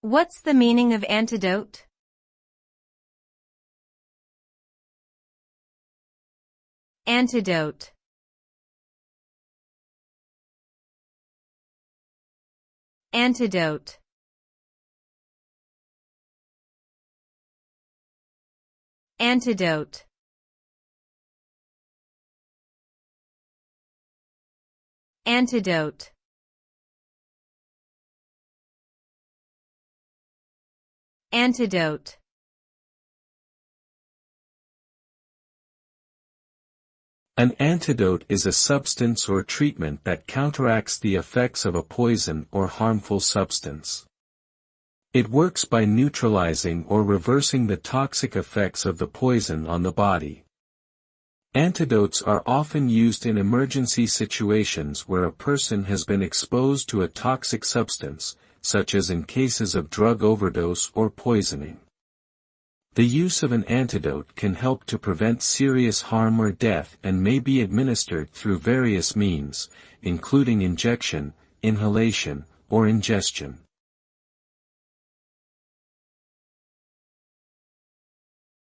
What's the meaning of antidote? Antidote. Antidote. Antidote. Antidote. Antidote. An antidote is a substance or treatment that counteracts the effects of a poison or harmful substance. It works by neutralizing or reversing the toxic effects of the poison on the body. Antidotes are often used in emergency situations where a person has been exposed to a toxic substance, such as in cases of drug overdose or poisoning. The use of an antidote can help to prevent serious harm or death and may be administered through various means, including injection, inhalation, or ingestion.